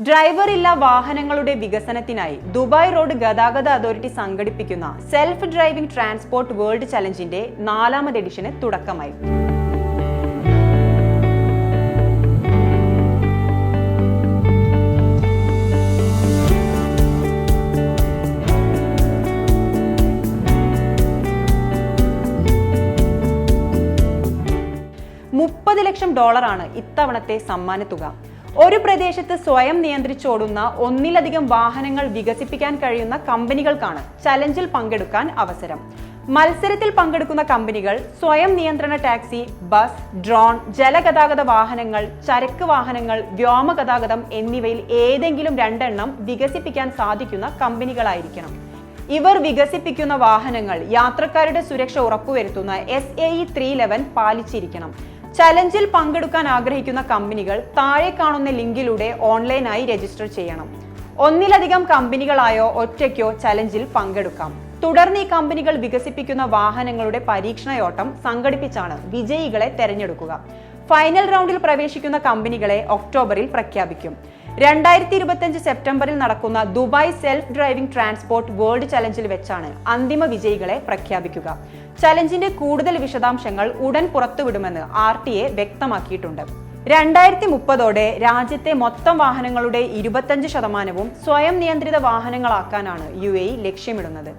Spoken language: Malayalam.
ഡ്രൈവർ ഇല്ല വാഹനങ്ങളുടെ വികസനത്തിനായി ദുബായ് റോഡ് ഗതാഗത അതോറിറ്റി സംഘടിപ്പിക്കുന്ന സെൽഫ് ഡ്രൈവിംഗ് ട്രാൻസ്പോർട്ട് വേൾഡ് ചലഞ്ചിന്റെ 4ാമത് എഡിഷന് തുടക്കമായി. $30 ലക്ഷം ഇത്തവണത്തെ സമ്മാനത്തുക. ഒരു പ്രദേശത്ത് സ്വയം നിയന്ത്രിച്ചോടുന്ന ഒന്നിലധികം വാഹനങ്ങൾ വികസിപ്പിക്കാൻ കഴിയുന്ന കമ്പനികൾക്കാണ് ചലഞ്ചിൽ പങ്കെടുക്കാൻ അവസരം. മത്സരത്തിൽ പങ്കെടുക്കുന്ന കമ്പനികൾ സ്വയം നിയന്ത്രണ ടാക്സി, ബസ്, ഡ്രോൺ, ജലഗതാഗത വാഹനങ്ങൾ, ചരക്ക് വാഹനങ്ങൾ, വ്യോമഗതാഗതം എന്നിവയിൽ ഏതെങ്കിലും 2 എണ്ണം വികസിപ്പിക്കാൻ സാധിക്കുന്ന കമ്പനികളായിരിക്കണം. ഇവർ വികസിപ്പിക്കുന്ന വാഹനങ്ങൾ യാത്രക്കാരുടെ സുരക്ഷ ഉറപ്പുവരുത്തുന്ന SAE 311 പാലിച്ചിരിക്കണം. ചലഞ്ചിൽ പങ്കെടുക്കാൻ ആഗ്രഹിക്കുന്ന കമ്പനികൾ താഴെ കാണുന്ന ലിങ്കിലൂടെ ഓൺലൈനായി രജിസ്റ്റർ ചെയ്യണം. ഒന്നിലധികം കമ്പനികളായോ ഒറ്റയ്ക്കോ ചലഞ്ചിൽ പങ്കെടുക്കാം. തുടർന്ന് ഈ കമ്പനികൾ വികസിപ്പിക്കുന്ന വാഹനങ്ങളുടെ പരീക്ഷണയോട്ടം സംഘടിപ്പിച്ചാണ് വിജയികളെ തെരഞ്ഞെടുക്കുക. ഫൈനൽ റൗണ്ടിൽ പ്രവേശിക്കുന്ന കമ്പനികളെ ഒക്ടോബറിൽ പ്രഖ്യാപിക്കും. 2025 സെപ്റ്റംബറിൽ നടക്കുന്ന Dubai self driving transport world ചലഞ്ചിൽ വെച്ചാണ് അന്തിമ വിജയികളെ പ്രഖ്യാപിക്കുക. ചലഞ്ചിന്റെ കൂടുതൽ വിശദാംശങ്ങൾ ഉടൻ പുറത്തുവിടുമെന്ന് RTA വ്യക്തമാക്കിയിട്ടുണ്ട്. 2030ഓടെ രാജ്യത്തെ മൊത്തം വാഹനങ്ങളുടെ 25% സ്വയം നിയന്ത്രിത വാഹനങ്ങളാക്കാനാണ് UAE ലക്ഷ്യമിടുന്നത്.